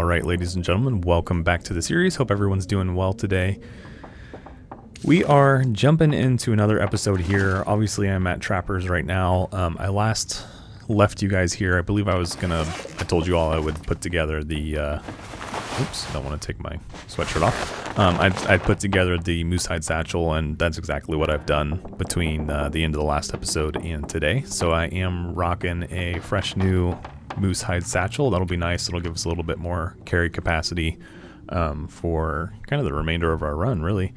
Alright, ladies and gentlemen, welcome back to the series. Hope everyone's doing well today. We are jumping into another episode here. Obviously, I'm at Trappers right now. I last left you guys here. I believe I told you all I would put together the, oops, don't want to take my sweatshirt off. I'd put together the moose hide satchel, and that's exactly what I've done between the end of the last episode and today. So I am rocking a fresh new moose hide satchel. That'll be nice. It'll give us a little bit more carry capacity for kind of the remainder of our run, really.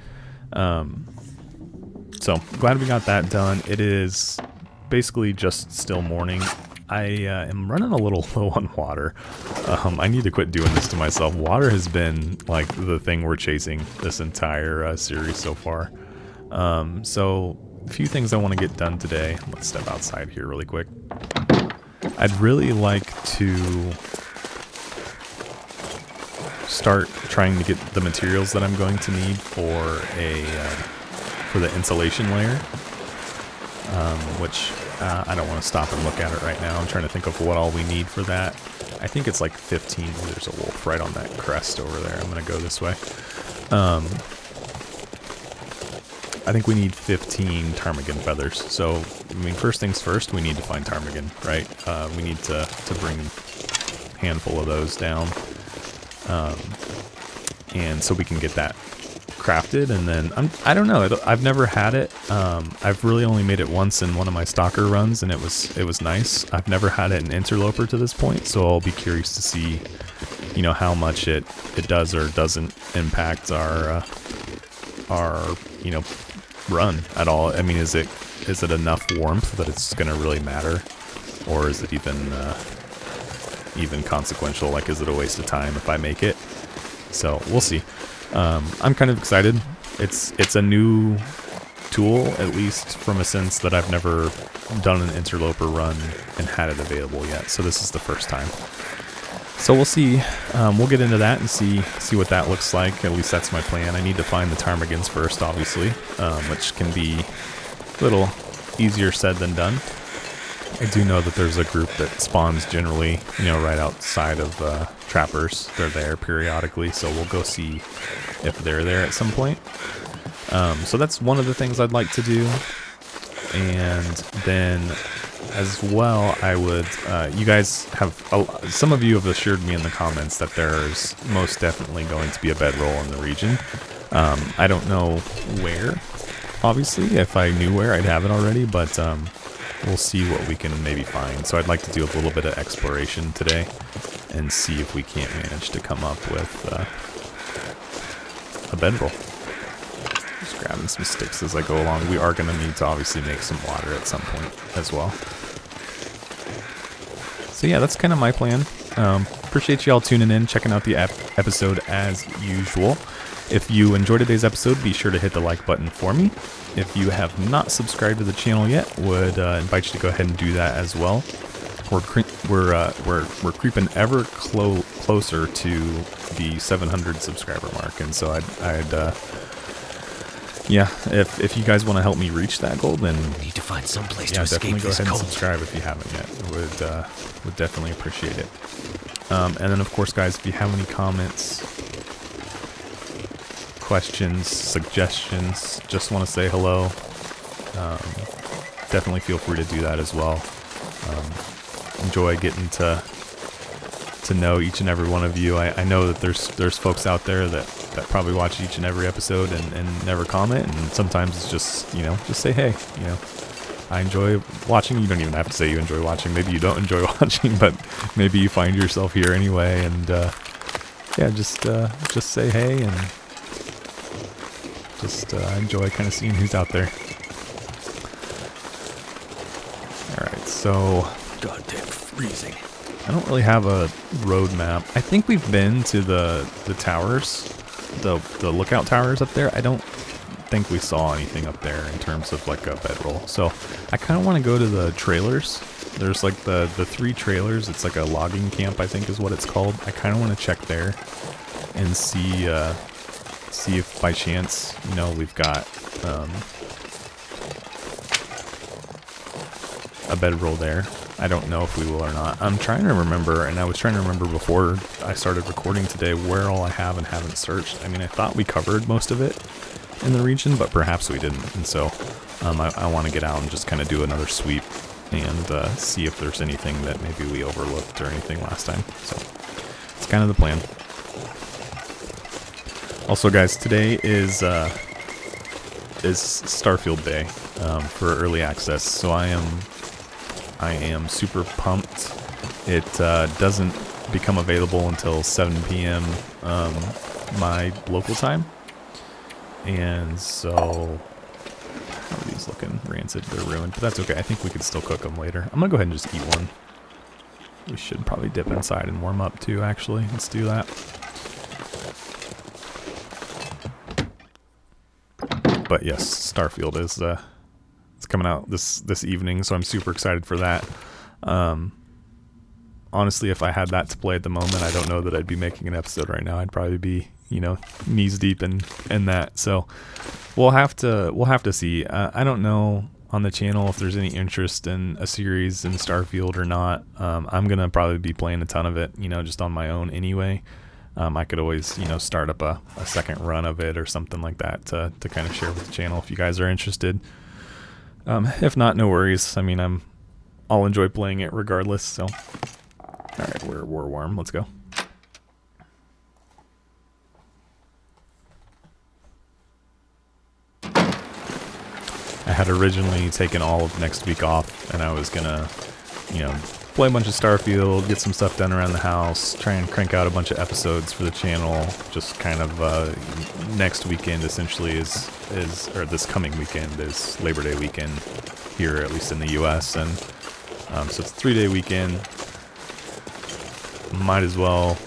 So glad we got that done. It is basically just still morning. I am running a little low on water. I need to quit doing this to myself. Water has been like the thing we're chasing this entire series so far. So a few things I want to get done today. Let's step outside here really quick. I'd really like to start trying to get the materials that I'm going to need for the insulation layer, which I don't want to stop and look at it right now. I'm trying to think of what all we need for that. I think it's like 15. There's a wolf right on that crest over there. I'm going to go this way. I think we need 15 ptarmigan feathers. So, I mean, first things first, we need to find ptarmigan, right? We need to bring a handful of those down. And so we can get that crafted, and then I don't know, I've never had it. I've really only made it once in one of my stalker runs, and it was nice. I've never had it in Interloper to this point, so I'll be curious to see, you know, how much it does or doesn't impact our you know, run at all. I mean, is it enough warmth that it's gonna really matter, or is it even consequential? Like, is it a waste of time if I make it? So we'll see. I'm kind of excited. It's a new tool, at least from a sense that I've never done an Interloper run and had it available yet. So this is the first time. So we'll see. We'll get into that and see what that looks like. At least that's my plan. I need to find the ptarmigans first, obviously, which can be a little easier said than done. I do know that there's a group that spawns generally, you know, right outside of Trappers. They're there periodically, so we'll go see if they're there at some point. So that's one of the things I'd like to do. And then as well, I would, you guys have, some of you have assured me in the comments that there's most definitely going to be a bedroll in the region. I don't know where, obviously. If I knew where, I'd have it already, but we'll see what we can maybe find. So I'd like to do a little bit of exploration today and see if we can't manage to come up with a bedroll. Just grabbing some sticks as I go along. We are going to need to obviously make some water at some point as well. So yeah, that's kind of my plan. Appreciate you all tuning in, checking out the episode as usual. If you enjoyed today's episode, be sure to hit the like button for me. If you have not subscribed to the channel yet, would invite you to go ahead and do that as well. We're creeping ever closer to the 700 subscriber mark, and so yeah, if you guys want to help me reach that goal, then need to find some place to definitely escape go this ahead cold. and subscribe if you haven't yet. Would definitely appreciate it. And then of course, guys, if you have any comments, questions, suggestions, just want to say hello, definitely feel free to do that as well. Enjoy getting to know each and every one of you. I know that there's folks out there that probably watch each and every episode and never comment, and sometimes it's just, you know, just say hey, you know, I enjoy watching. You don't even have to say you enjoy watching. Maybe you don't enjoy watching, but maybe you find yourself here anyway, and yeah, just say hey, and just enjoy kind of seeing who's out there. Alright, so Goddamn freezing. I don't really have a road map. I think we've been to the towers, the lookout towers up there. I don't think we saw anything up there in terms of like a bedroll. So I kind of want to go to the trailers. There's like the 3 trailers. It's like a logging camp, I think is what it's called. I kind of want to check there and see if by chance, you know, we've got a bedroll there. I don't know if we will or not. I'm trying to remember, and I was trying to remember before I started recording today where all I have and haven't searched. I mean, I thought we covered most of it in the region, but perhaps we didn't. And so I want to get out and just kind of do another sweep and see if there's anything that maybe we overlooked or anything last time. So it's kind of the plan. Also, guys, today is Starfield Day for early access, so I am super pumped. It doesn't become available until 7 p.m. My local time, and so how are these looking? Rancid, they're ruined, but that's okay. I think we could still cook them later. I'm gonna go ahead and just eat one. We should probably dip inside and warm up too, actually. Let's do that. But yes, Starfield is it's coming out this evening, so I'm super excited for that. Honestly, if I had that to play at the moment, I don't know that I'd be making an episode right now. I'd probably be, you know, knees deep in that. So we'll have to see. I don't know on the channel if there's any interest in a series in Starfield or not. I'm gonna probably be playing a ton of it, you know, just on my own anyway. I could always, you know, start up a second run of it or something like that to kind of share with the channel if you guys are interested. If not, no worries. I mean, I'll enjoy playing it regardless. So, all right, we're warm. Let's go. I had originally taken all of next week off, and I was gonna, you know, play a bunch of Starfield, get some stuff done around the house, try and crank out a bunch of episodes for the channel. Just kind of next weekend essentially is or this coming weekend is Labor Day weekend here, at least in the U.S. And so it's a 3-day weekend. Might as well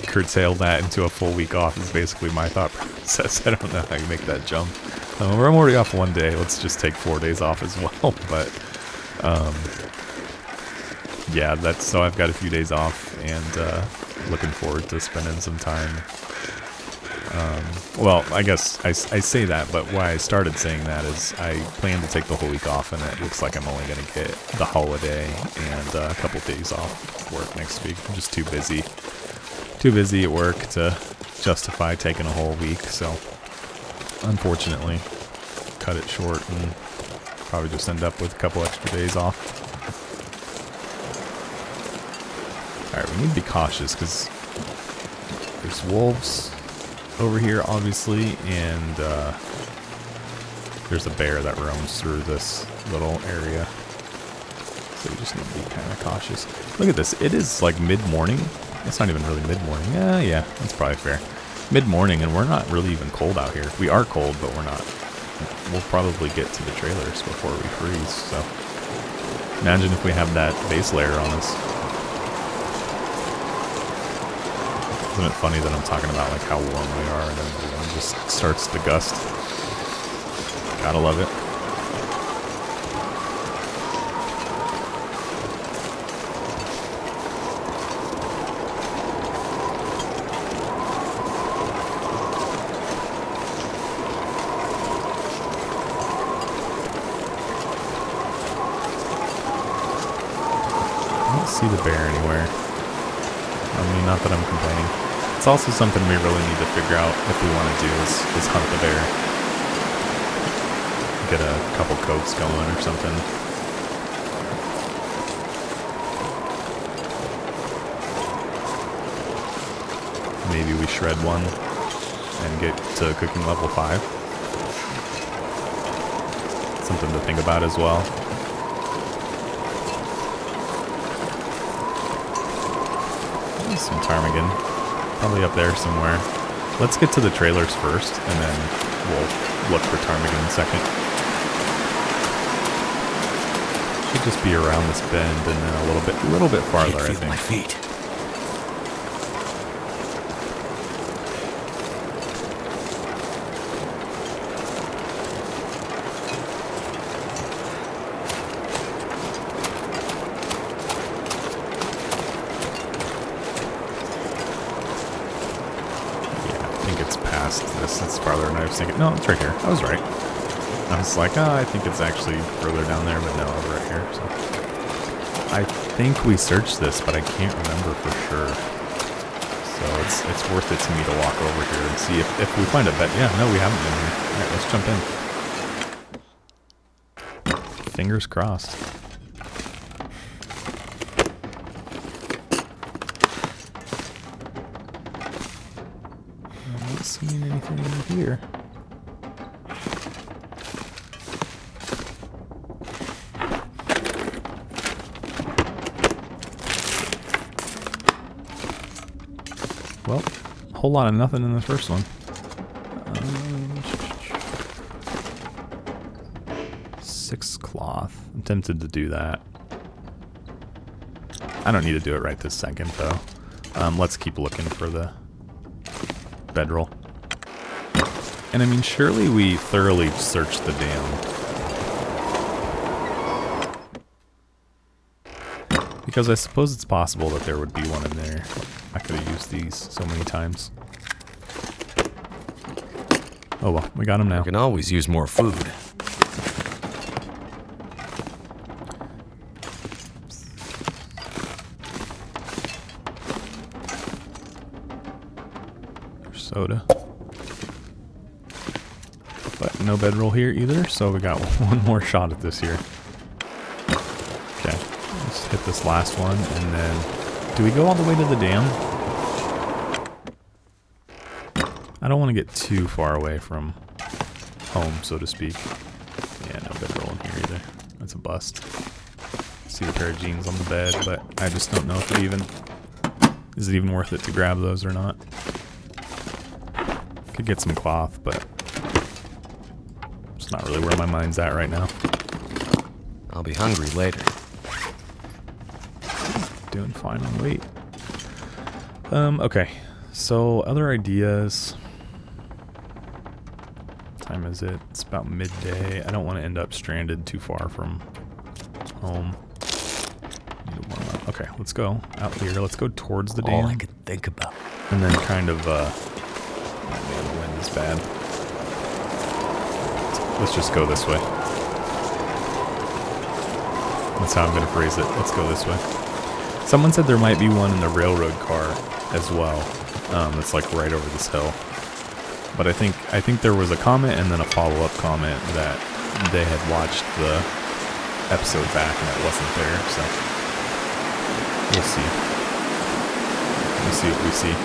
curtail that into a full week off is basically my thought process. I don't know how you make that jump. I'm already off 1 day. Let's just take 4 days off as well. But yeah, so I've got a few days off and looking forward to spending some time. Well, I guess I say that, but why I started saying that is I plan to take the whole week off, and it looks like I'm only going to get the holiday and a couple days off work next week. I'm just too busy at work to justify taking a whole week, so unfortunately cut it short and probably just end up with a couple extra days off. Alright, we need to be cautious because there's wolves over here, obviously, and there's a bear that roams through this little area. So we just need to be kind of cautious. Look at this. It is like mid-morning. It's not even really mid-morning. Yeah, that's probably fair. Mid-morning, and we're not really even cold out here. We are cold, but we're not. We'll probably get to the trailers before we freeze, so imagine if we have that base layer on us. Isn't it funny that I'm talking about like how warm we are and then the wind just starts to gust? Gotta love it. I don't see the bear anywhere. I mean, not that I'm complaining. It's also something we really need to figure out if we want to do is hunt the bear. Get a couple coats going or something. Maybe we shred one and get to cooking level 5. Something to think about as well. Some ptarmigan. Probably up there somewhere. Let's get to the trailers first, and then we'll look for ptarmigan second. Should just be around this bend and then a little bit farther, I think. My feet. It's farther than I was thinking. No, it's right here. I was right. I was like, oh, I think it's actually further down there, but no, over right here. So I think we searched this, but I can't remember for sure. So it's worth it to me to walk over here and see if we find a bed. Yeah, no, we haven't been here. All right, let's jump in. Fingers crossed. I'm not seeing anything in here. Well, a whole lot of nothing in the first one. 6 cloth. I'm tempted to do that. I don't need to do it right this second, though. Let's keep looking for the bedroll. And I mean, surely we thoroughly searched the dam. Because I suppose it's possible that there would be one in there. I could have used these so many times. Oh well, we got them now. You can always use more food. There's soda. But no bedroll here either, so we got one more shot at this here. Okay, let's hit this last one, and then... Do we go all the way to the dam? I don't want to get too far away from home, so to speak. Yeah, no bedroll in here either. That's a bust. See a pair of jeans on the bed, but I just don't know if it even... Is it even worth it to grab those or not? Could get some cloth, but... It's not really where my mind's at right now. I'll be hungry later. Doing fine on weight. Okay. So, other ideas. What time is it? It's about midday. I don't want to end up stranded too far from home. Need to warm up. Okay, let's go out here. Let's go towards the dam. All I could think about. And then kind of, oh man, the wind is bad. Let's just go this way. That's how I'm going to phrase it. Let's go this way. Someone said there might be one in the railroad car as well. That's like right over this hill. But I think there was a comment and then a follow-up comment that they had watched the episode back and it wasn't there. So we'll see. We'll see what we see.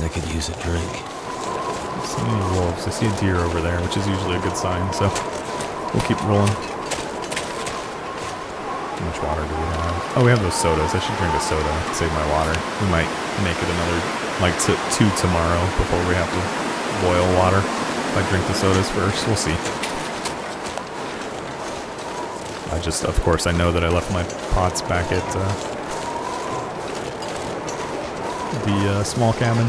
I could use a drink. I see any wolves. I see a deer over there, which is usually a good sign, so we'll keep rolling. How much water do we have? Oh, we have those sodas. I should drink a soda, save my water. We might make it another, like, two tomorrow before we have to boil water. If I drink the sodas first, we'll see. I just, of course, I know that I left my pots back at the small cabin.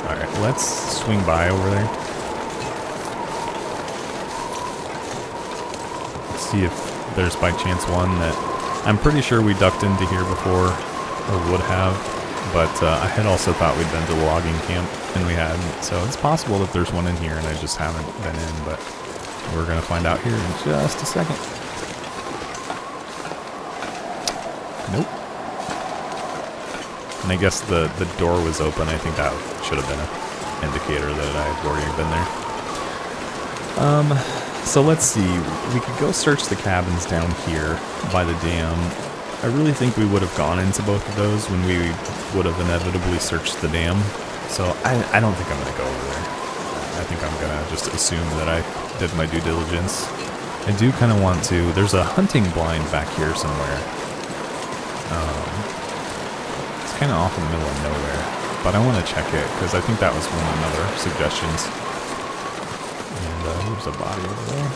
Alright, let's swing by over there. Let's see if there's by chance one that... I'm pretty sure we ducked into here before, or would have, but I had also thought we'd been to the logging camp, and we hadn't, so it's possible that there's one in here and I just haven't been in, but we're going to find out here in just a second. Nope. And I guess the door was open. I think that should have been an indicator that I had already been there. So let's see. We could go search the cabins down here by the dam. I really think we would have gone into both of those when we would have inevitably searched the dam. So I don't think I'm going to go over there. I think I'm going to just assume that I did my due diligence. I do kind of want to... There's a hunting blind back here somewhere. It's kind of off in the middle of nowhere, but I want to check it because I think that was one of the other suggestions. And there's a body over there.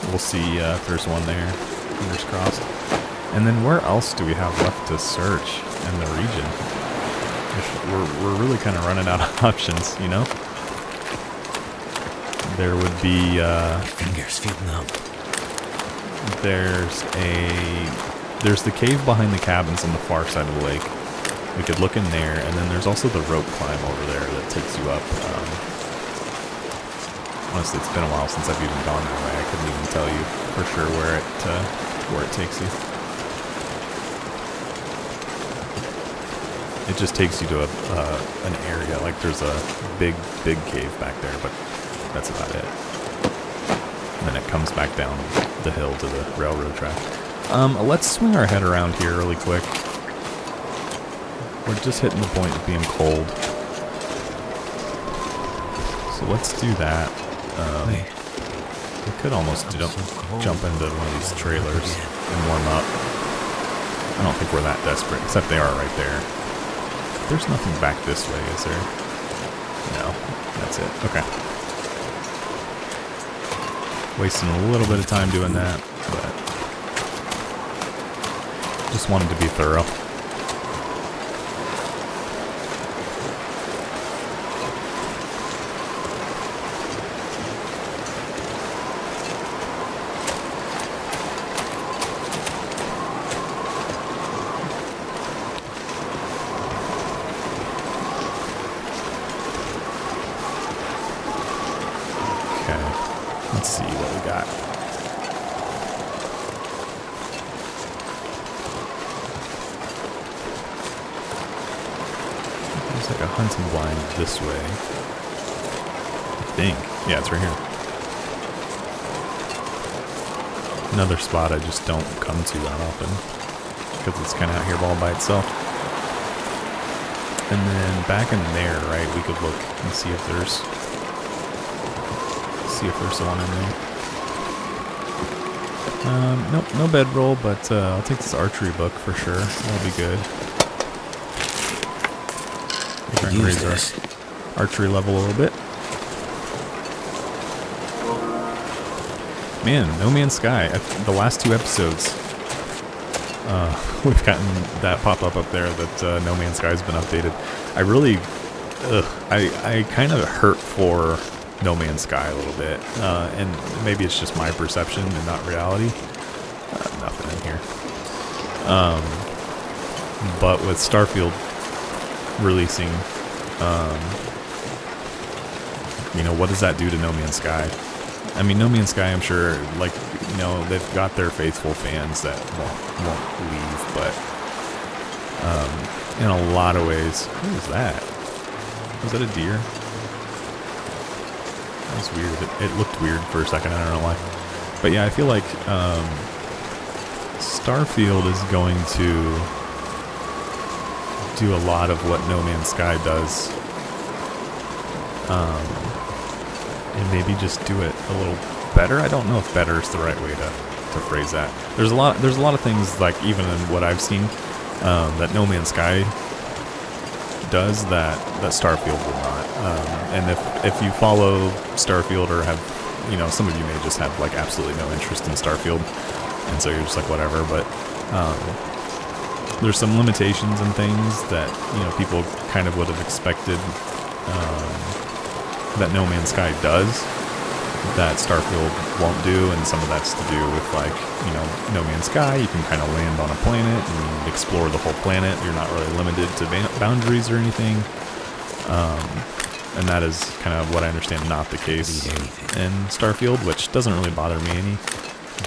We'll see if there's one there. Fingers crossed. And then where else do we have left to search in the region? We're really kind of running out of options, you know? There would be, Fingers feel numb. There's the cave behind the cabins on the far side of the lake. We could look in there, and then there's also the rope climb over there that takes you up. Honestly, it's been a while since I've even gone that way. I couldn't even tell you for sure where it takes you. It just takes you to an area, like there's a big cave back there, but that's about it. And then it comes back down the hill to the railroad track. Let's swing our head around here really quick. We're just hitting the point of being cold. So let's do that. We could almost jump into one of these trailers and warm up. I don't think we're that desperate, except they are right there. There's nothing back this way, is there? No, that's it. Okay. Wasting a little bit of time doing that, but just wanted to be thorough. Let's see what we got. There's like a hunting blind this way. I think. Yeah, it's right here. Another spot I just don't come to that often because it's kind of out here all by itself. And then back in there, right, we could look and see if there's one in there. Nope, no bedroll, but I'll take this archery book for sure. That'll be good. We're trying to raise our archery level a little bit. Man, No Man's Sky. The last 2 episodes, we've gotten that pop up there that No Man's Sky has been updated. I really, I kind of hurt for No Man's Sky a little bit, and maybe it's just my perception and not reality. Nothing in here. But with Starfield releasing, you know, what does that do to No Man's Sky? I mean, No Man's Sky, I'm sure, like, you know, they've got their faithful fans that won't leave, but in a lot of ways, what was that? Was that a deer? That was weird. It looked weird for a second. I don't know why. But yeah, I feel like Starfield is going to do a lot of what No Man's Sky does, and maybe just do it a little better. I don't know if better is the right way to phrase that. There's a lot of things, like even in what I've seen, that No Man's Sky does that Starfield will not. And if you follow Starfield or have, you know, some of you may just have like absolutely no interest in Starfield, and so you're just like whatever, but there's some limitations and things that, you know, people kind of would have expected that No Man's Sky does that Starfield won't do, and some of that's to do with, like, you know, No Man's Sky, you can kind of land on a planet and explore the whole planet. You're not really limited to boundaries or anything. And that is kind of what I understand not the case in Starfield, which doesn't really bother me any,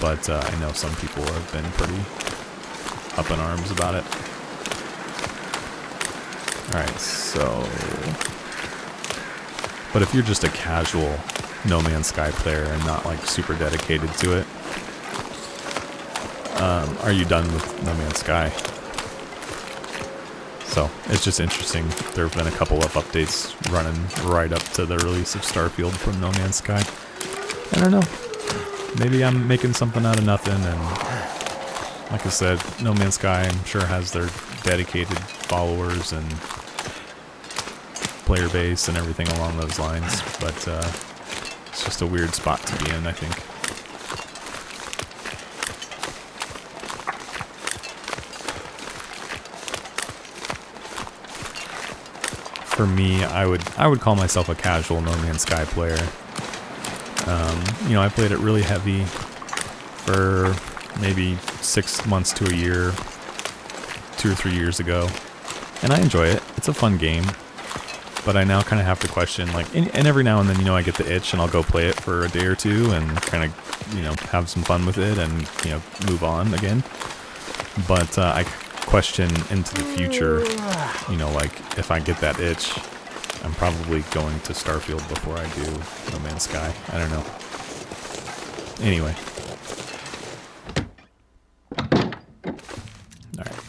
but I know some people have been pretty up in arms about it. Alright, so... But if you're just a casual No Man's Sky player and not like super dedicated to it, are you done with No Man's Sky? So it's just interesting. There have been a couple of updates running right up to the release of Starfield from No Man's Sky. I don't know. Maybe I'm making something out of nothing, and like I said, No Man's Sky, I'm sure, has their dedicated followers and player base and everything along those lines, but it's just a weird spot to be in, I think. for me, I would call myself a casual No Man's Sky player. You know, I played it really heavy for maybe 6 months to a year, 2 or 3 years ago, and I enjoy it. It's a fun game, but I now kind of have to question, like, and every now and then, you know, I get the itch and I'll go play it for a day or two and kind of, you know, have some fun with it and, you know, move on again. But I question into the future, you know, like, if I get that itch, I'm probably going to Starfield before I do No Man's Sky. I don't know. Anyway. Alright.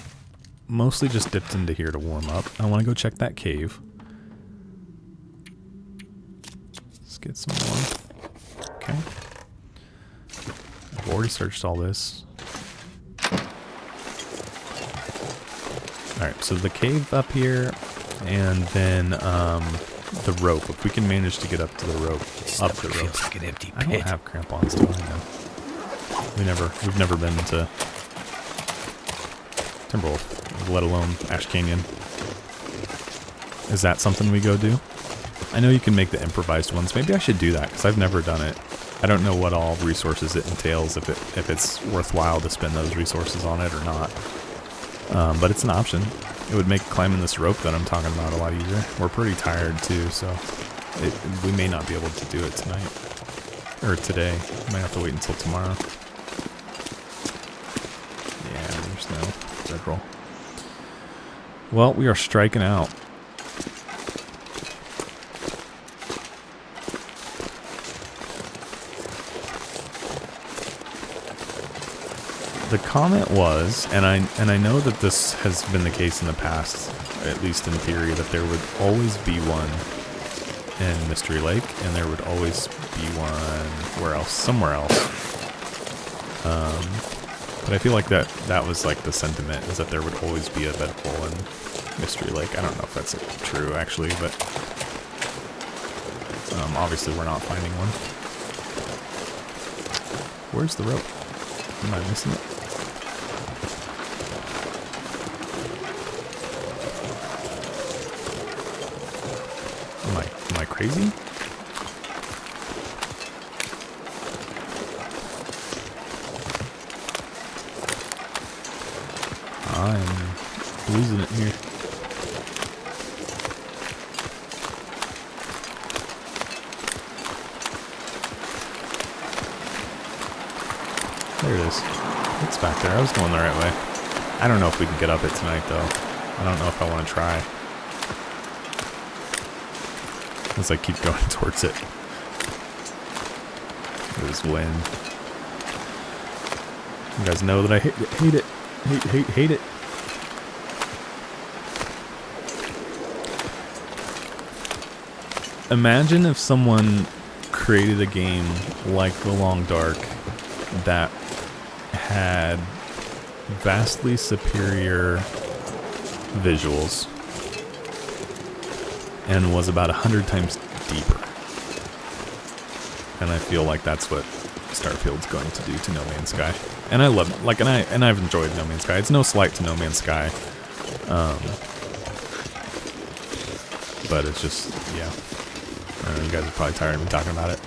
Mostly just dipped into here to warm up. I want to go check that cave. Let's get some more. Okay. I've already searched all this. Alright, so the cave up here, and then the rope. If we can manage to get up to the rope, up the rope. Feels like an empty pit. I don't have crampons, do I know? We've never been to Timberwolf, let alone Ash Canyon. Is that something we go do? I know you can make the improvised ones. Maybe I should do that, because I've never done it. I don't know what all resources it entails, if it's worthwhile to spend those resources on it or not. But it's an option. It would make climbing this rope that I'm talking about a lot easier. We're pretty tired too, so we may not be able to do it tonight. Or today. Might have to wait until tomorrow. Yeah, there's no bedroll. Well, we are striking out. The comment was, and I know that this has been the case in the past, at least in theory, that there would always be one in Mystery Lake, and there would always be one where else? Somewhere else. But I feel like that was like the sentiment, is that there would always be a bedroll in Mystery Lake. I don't know if that's true actually, but obviously we're not finding one. Where's the rope? Am I missing it? Am I crazy? I'm losing it here. There it is. It's back there. I was going the right way. I don't know if we can get up it tonight, though. I don't know if I want to try. As I keep going towards it. There's wind. You guys know that I hate it. Hate it. Imagine if someone created a game like The Long Dark that had vastly superior visuals and was about 100 times deeper. And I feel like that's what Starfield's going to do to No Man's Sky. And I love it. Like, and I've enjoyed No Man's Sky. It's no slight to No Man's Sky. But it's just, yeah. I don't know, you guys are probably tired of me talking about it.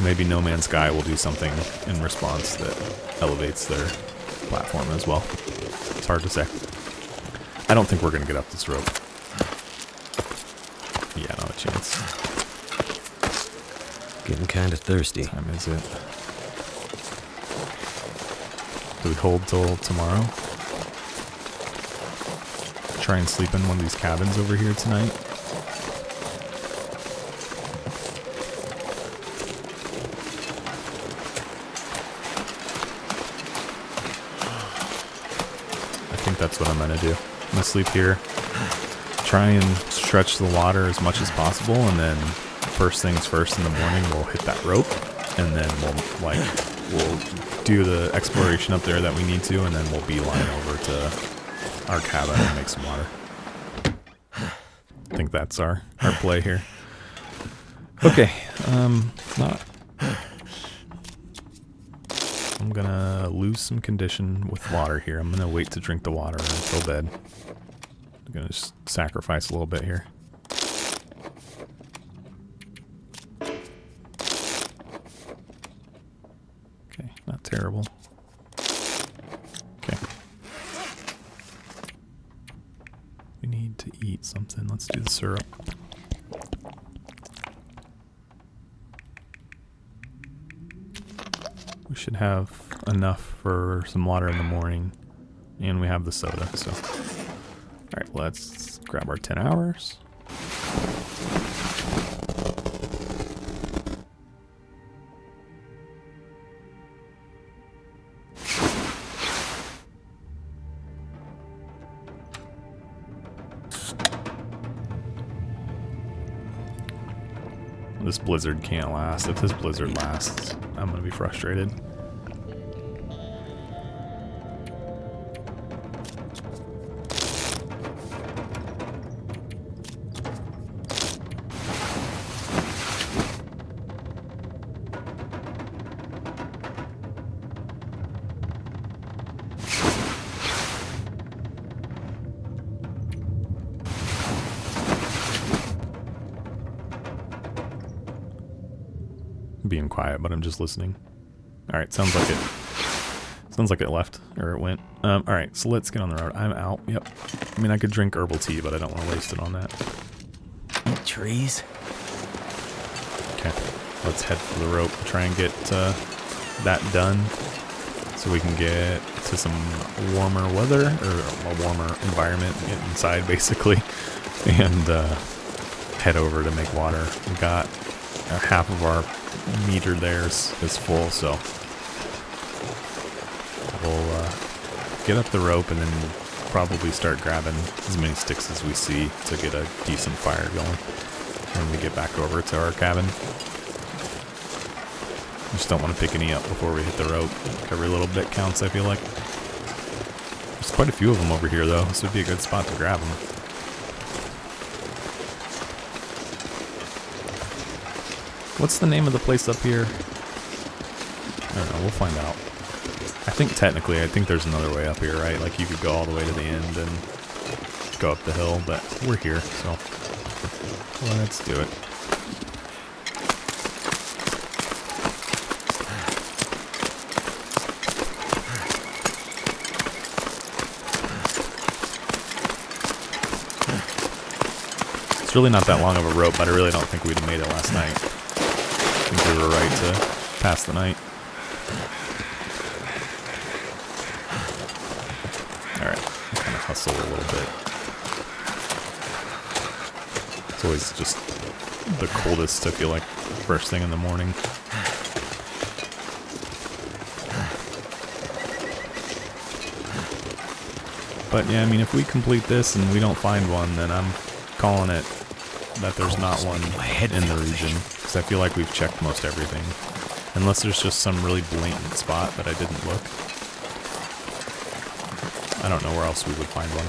Maybe No Man's Sky will do something in response that elevates their platform as well. It's hard to say. I don't think we're going to get up this rope. Yeah, not a chance. Getting kind of thirsty. What time is it? Do we hold till tomorrow? Try and sleep in one of these cabins over here tonight. I think that's what I'm going to do. I'm going to sleep here. Try and stretch the water as much as possible, and then first things first in the morning we'll hit that rope, and then we'll do the exploration up there that we need to, and then we'll beeline over to our cabin and make some water. I think that's our play here. Okay, I'm gonna lose some condition with water here. I'm gonna wait to drink the water until bed. I'm gonna just sacrifice a little bit here. Okay, not terrible. Okay. We need to eat something. Let's do the syrup. We should have enough for some water in the morning. And we have the soda, so. Alright, let's grab our 10 hours. This blizzard can't last. If this blizzard lasts, I'm gonna be frustrated. Being quiet, but I'm just listening. Alright, sounds like it left, or it went. Alright, so let's get on the road. I'm out, yep. I mean, I could drink herbal tea, but I don't want to waste it on that. Trees? Okay, let's head for the rope. Try and get that done so we can get to some warmer weather, or a warmer environment, get inside basically, and head over to make water. We got half of our meter there is full, so we'll get up the rope and then we'll probably start grabbing as many sticks as we see to get a decent fire going when we get back over to our cabin. Just don't want to pick any up before we hit the rope. Every little bit counts, I feel like. There's quite a few of them over here though. This would be a good spot to grab them. What's the name of the place up here? I don't know, we'll find out. I think technically, there's another way up here, right? Like you could go all the way to the end and go up the hill, but we're here, so let's do it. It's really not that long of a rope, but I really don't think we'd have made it last night. I think we were right to pass the night. Alright, kind of hustle a little bit. It's always just the coldest, I feel like, first thing in the morning. But yeah, I mean, if we complete this and we don't find one, then I'm calling it that there's not one in the region. I feel like we've checked most everything. Unless there's just some really blatant spot that I didn't look. I don't know where else we would find one.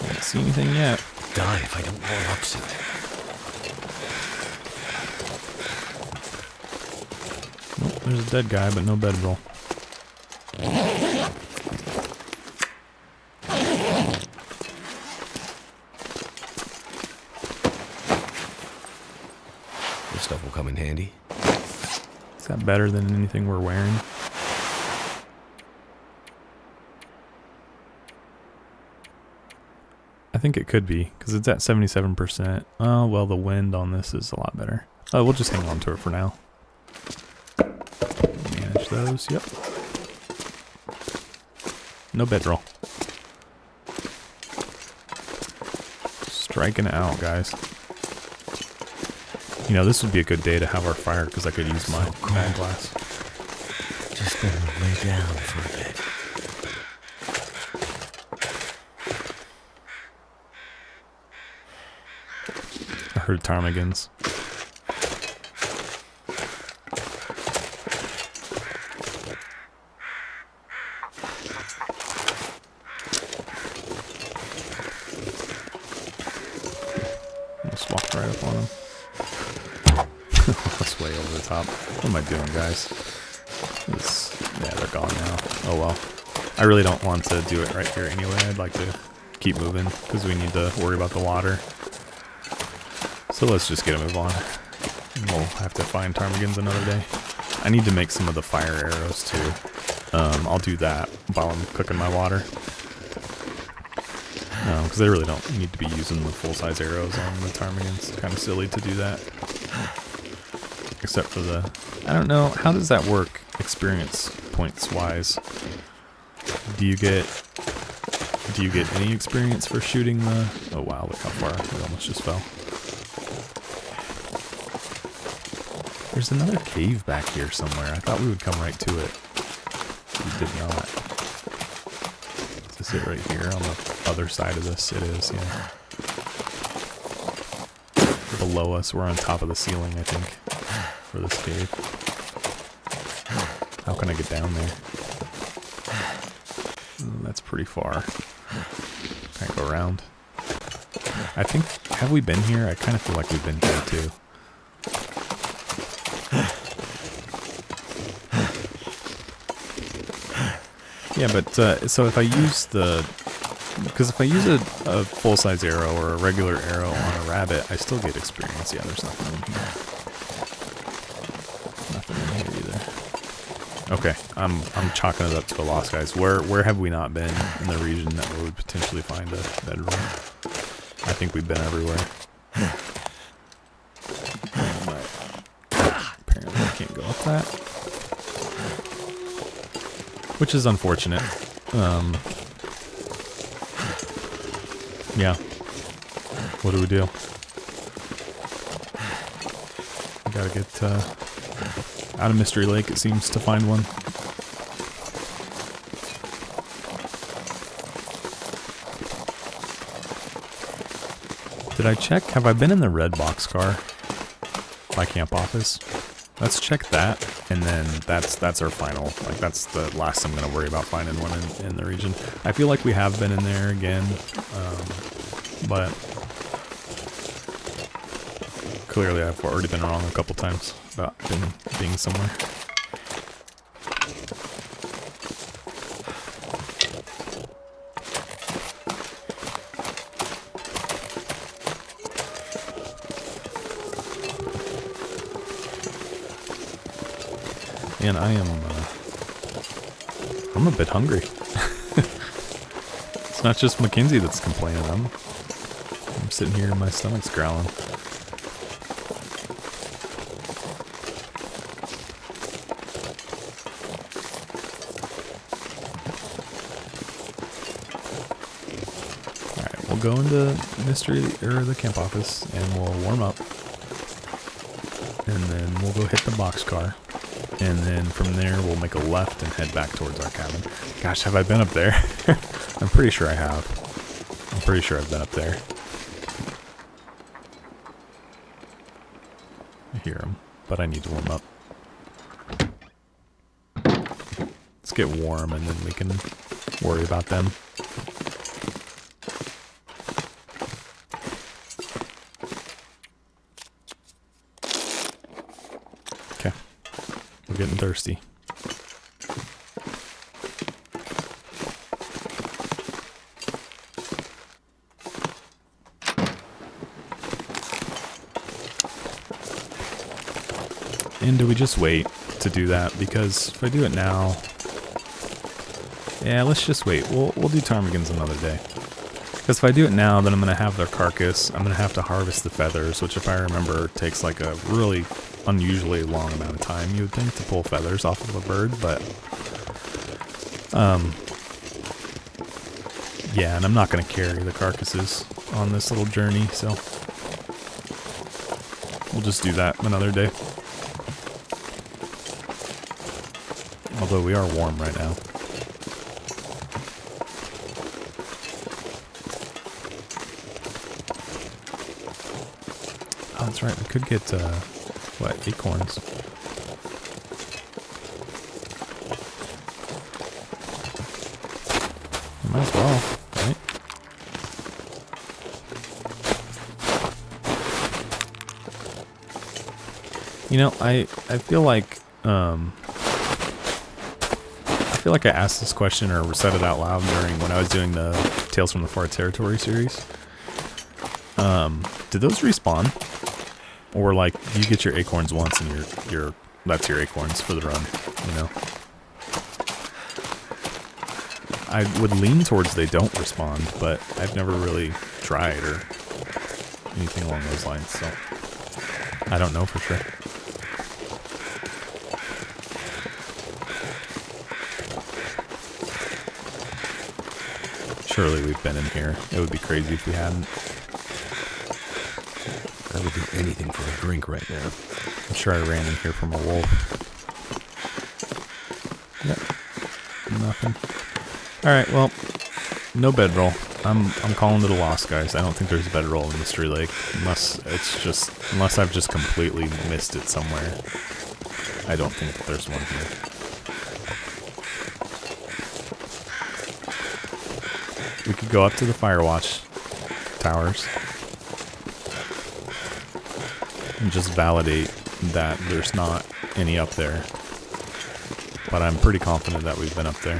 Can't see anything yet. Die if I don't warm up soon. Nope, there's a dead guy, but no bedroll. This stuff will come in handy. Is that better than anything we're wearing? I think it could be, because it's at 77%. Oh, well, the wind on this is a lot better. We'll just hang on to it for now. Manage those, yep. No bedroll. Striking it out, guys. You know, this would be a good day to have our fire, because I could use my mag glass. Just gonna lay down for a bit. I heard ptarmigans. Just walked right up on him. That's way over the top. What am I doing, guys? Yeah, they're gone now. Oh well. I really don't want to do it right here anyway. I'd like to keep moving because we need to worry about the water. So let's just get a move on. We'll have to find ptarmigans another day. I need to make some of the fire arrows too. I'll do that while I'm cooking my water. Because I really don't need to be using the full-size arrows on the ptarmigans. It's kind of silly to do that. Except for the... I don't know, how does that work experience points-wise? Do you get any experience for shooting the... Oh wow, look how far. We almost just fell. There's another cave back here somewhere. I thought we would come right to it. We did not. Is this it right here on the other side of this? It is, yeah. Below us, we're on top of the ceiling, I think, for this cave. How can I get down there? That's pretty far. Can I go around? I think, have we been here? I kind of feel like we've been here too. Yeah, but, so if I use the... Because if I use a full-size arrow or a regular arrow on a rabbit, I still get experience. Yeah, there's nothing in here. Nothing in here either. Okay, I'm chalking it up to a loss, guys. Where have we not been in the region that we would potentially find a bedroom? I think we've been everywhere. But apparently I can't go up that. Which is unfortunate. Yeah. What do we do? We gotta get out of Mystery Lake, it seems, to find one. Did I check? Have I been in the red boxcar by camp office? Let's check that, and then that's our final. Like, that's the last I'm gonna worry about finding one in the region. I feel like we have been in there again, but clearly I've already been wrong a couple times about being somewhere. And I'm a bit hungry. It's not just Mackenzie that's complaining. I'm sitting here and my stomach's growling. Alright, we'll go into the camp office and we'll warm up. And then we'll go hit the boxcar. And then from there, we'll make a left and head back towards our cabin. Gosh, have I been up there? I'm pretty sure I have. I'm pretty sure I've been up there. I hear them, but I need to warm up. Let's get warm and then we can worry about them. Okay. We're getting thirsty. And do we just wait to do that? Because if I do it now... Yeah, let's just wait. We'll do ptarmigans another day. Because if I do it now, then I'm going to have their carcass. I'm going to have to harvest the feathers, which if I remember takes like a really unusually long amount of time, you would think, to pull feathers off of a bird. But, yeah, and I'm not going to carry the carcasses on this little journey, so we'll just do that another day. Although we are warm right now. Oh, that's right. We could get, what, acorns. Might as well, right? You know, I feel like I asked this question or said it out loud during when I was doing the Tales from the Far Territory series. Did those respawn? Or like you get your acorns once and you're that's your acorns for the run, you know? I would lean towards they don't respond, but I've never really tried or anything along those lines, so I don't know for sure. Surely we've been in here. It would be crazy if we hadn't. I would do anything for a drink right now. I'm sure I ran in here from a wolf. Yep. Nothing. Alright, well, no bedroll. I'm calling it a loss, guys. I don't think there's a bedroll in Mystery Lake. Unless I've just completely missed it somewhere. I don't think that there's one here. We could go up to the Firewatch towers and just validate that there's not any up there. But I'm pretty confident that we've been up there.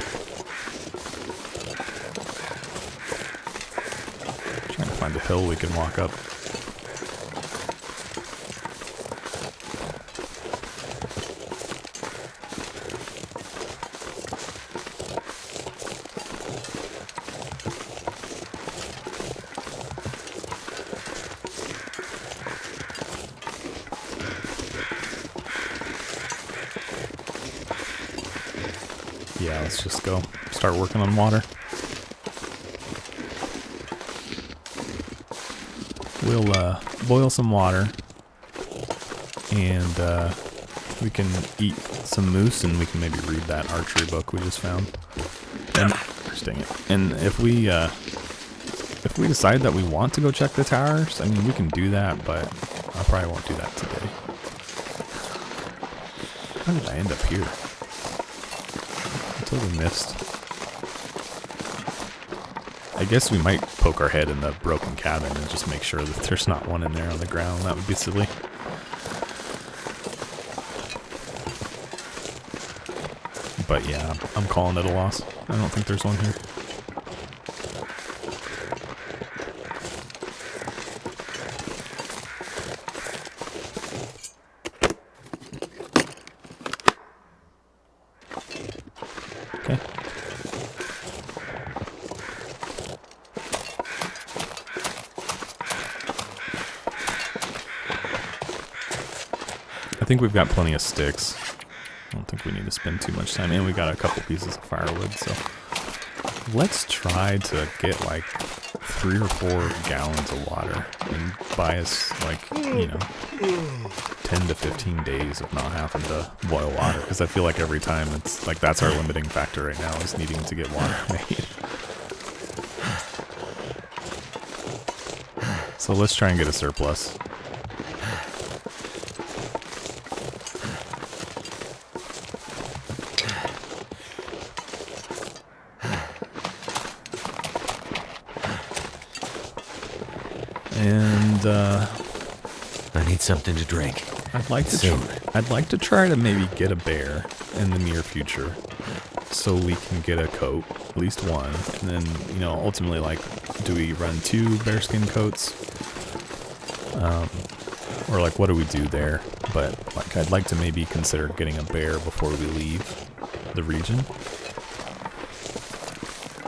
Trying to find a hill we can walk up. Yeah, let's just go start working on water. We'll boil some water and we can eat some moose and we can maybe read that archery book we just found. And dang it. And if we decide that we want to go check the towers, I mean we can do that, but I probably won't do that today. How did I end up here? Totally missed. I guess we might poke our head in the broken cabin and just make sure that there's not one in there on the ground. That would be silly. But yeah, I'm calling it a loss. I don't think there's one here. Okay. I think we've got plenty of sticks. I don't think we need to spend too much time. And we got a couple pieces of firewood, so let's try to get like 3 or 4 gallons of water and buy us like, you know, 10 to 15 days of not having to boil water, because I feel like every time it's like that's our limiting factor right now is needing to get water made. So let's try and get a surplus. And I need something to drink. I'd like to try to maybe get a bear in the near future, so we can get a coat, at least one, and then, you know, ultimately, like, do we run 2 bearskin coats, or like, what do we do there? But like, I'd like to maybe consider getting a bear before we leave the region,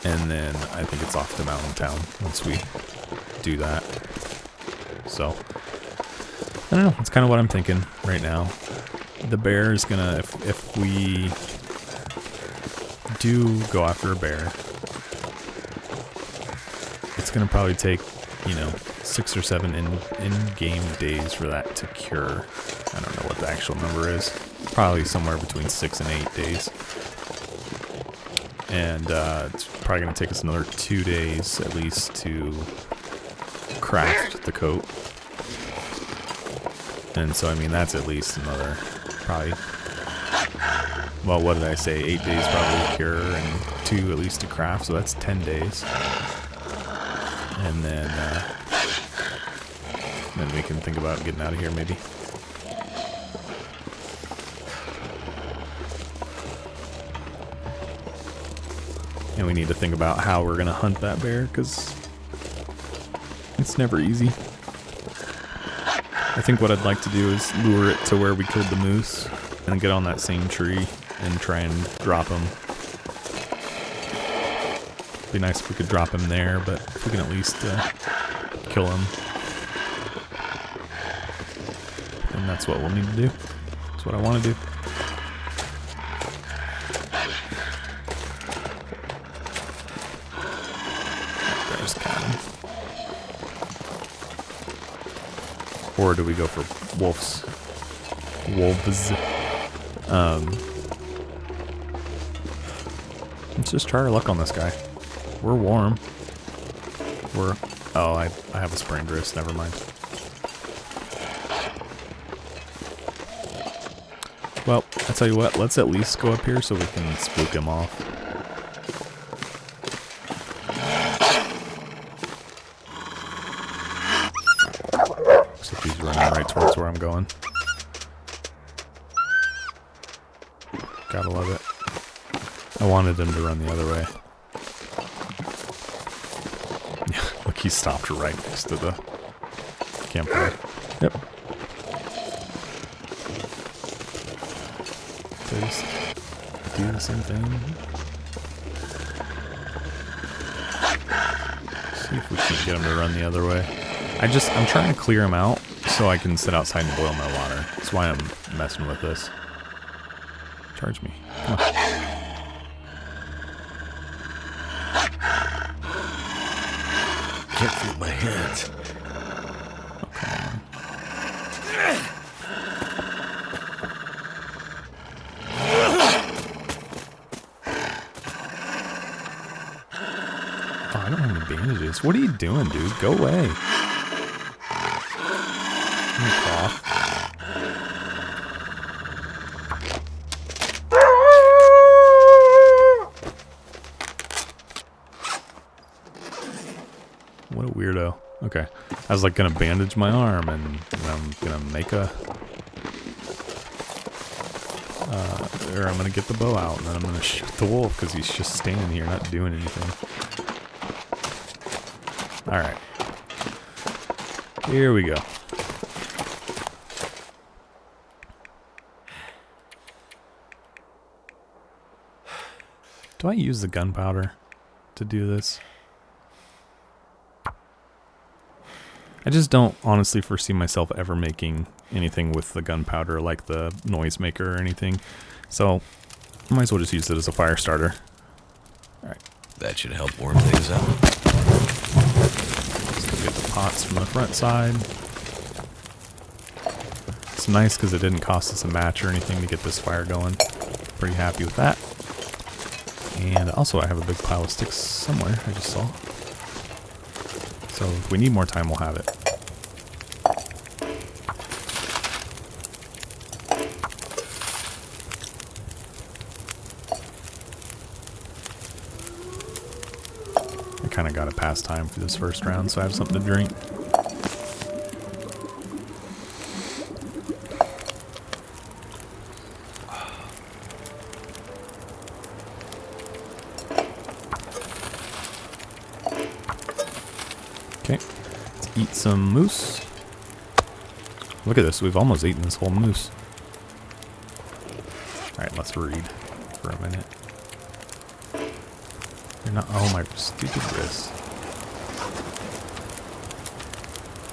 and then I think it's off to Mountain Town once we do that. So I don't know, that's kind of what I'm thinking right now. The bear is gonna, if we do go after a bear, it's gonna probably take, you know, 6 or 7 in-game days for that to cure. I don't know what the actual number is. Probably somewhere between 6 and 8 days. And it's probably gonna take us another 2 days at least to craft the coat. And so, I mean, that's at least another, probably, well, what did I say, 8 days probably to cure, and 2 at least to craft, so that's 10 days. And then we can think about getting out of here, maybe. And we need to think about how we're going to hunt that bear, because it's never easy. I think what I'd like to do is lure it to where we killed the moose and get on that same tree and try and drop him. Be nice if we could drop him there, but if we can at least kill him. And that's what we'll need to do. That's what I want to do. There's cabin. Or do we go for wolves? Wolves. Let's just try our luck on this guy. We're warm. Oh, I have a sprained wrist. Never mind. Well, I tell you what. Let's at least go up here so we can spook him off. Except he's running right towards where I'm going. Gotta love it. I wanted him to run the other way. Yeah, look, he stopped right next to the campfire. Yep. So just do the same thing. See if we can get him to run the other way. I'm trying to clear him out so I can sit outside and boil my water. That's why I'm messing with this. Charge me. Come on. Can't feel my hands. Oh, come on. Oh, I don't have any bandages. What are you doing, dude? Go away. You cough. What a weirdo. Okay. I was like gonna bandage my arm and I'm gonna make a... or I'm gonna get the bow out and then I'm gonna shoot the wolf because he's just standing here not doing anything. Alright. Here we go. Do I use the gunpowder to do this? I just don't honestly foresee myself ever making anything with the gunpowder like the noisemaker or anything. So, I might as well just use it as a fire starter. Alright. That should help warm things up. Let's go get the pots from the front side. It's nice because it didn't cost us a match or anything to get this fire going. Pretty happy with that. And also I have a big pile of sticks somewhere, I just saw. So if we need more time, we'll have it. I kind of got a pass time for this first round, so I have something to drink. Okay, let's eat some moose. Look at this, we've almost eaten this whole moose. Alright, let's read for a minute. You're not, oh my stupid wrist.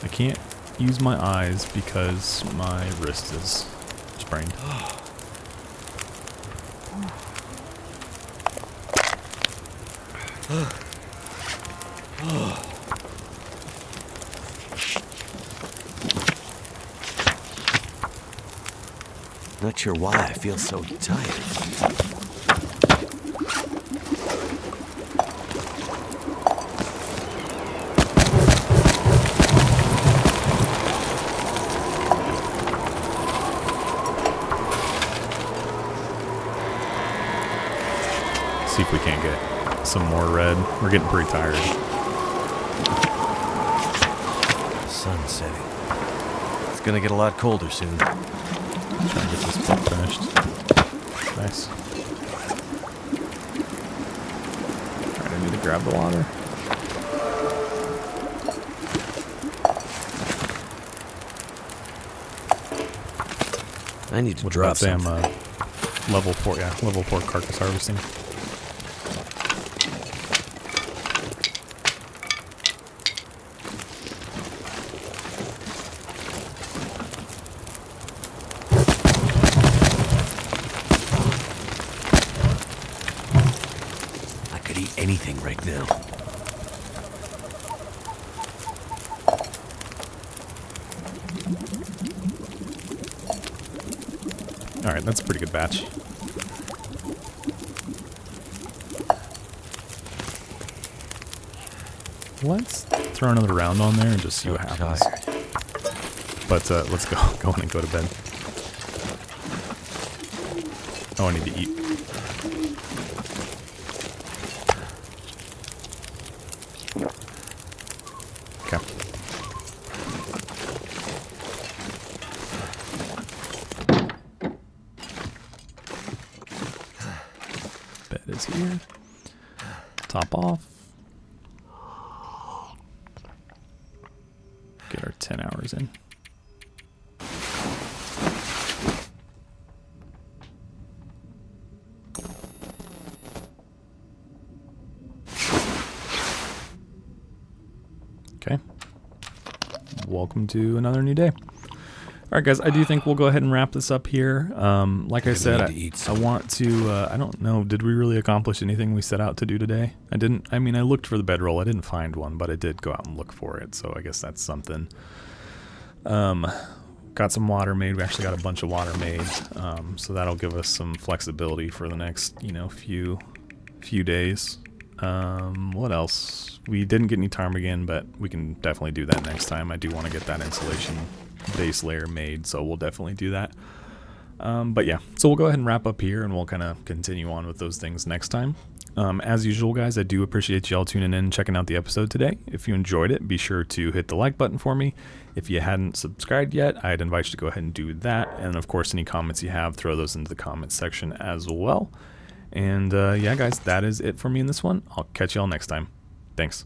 I can't use my eyes because my wrist is sprained. Not sure why I feel so tired. See if we can't get some more red. We're getting pretty tired. Sun setting. It's gonna get a lot colder soon. Try and get this book finished. Nice. I need to grab the water. I need to What drop about say I'm something. level 4, yeah, level 4 carcass harvesting. I could eat anything right now. Alright, that's a pretty good batch. Let's throw another round on there and just see what happens. But let's go in and go to bed. Oh, I need to eat. Okay. Bed is here. Top off. Get our 10 hours in. Okay. Welcome to another new day. Alright guys, I do think we'll go ahead and wrap this up here. Like I said, I want to, I don't know, did we really accomplish anything we set out to do today? I mean, I looked for the bedroll, I didn't find one, but I did go out and look for it, so I guess that's something. Got some water made, we actually got a bunch of water made, so that'll give us some flexibility for the next, you know, few days. What else? We didn't get any ptarmigan, but we can definitely do that next time. I do want to get that insulation base layer made, so we'll definitely do that. But yeah, so we'll go ahead and wrap up here, and we'll kind of continue on with those things next time. As usual, guys, I do appreciate y'all tuning in and checking out the episode today. If you enjoyed it, be sure to hit the like button for me. If you hadn't subscribed yet, I'd invite you to go ahead and do that. And of course, any comments you have, throw those into the comments section as well. And yeah, guys, that is it for me in this one. I'll catch y'all next time. Thanks.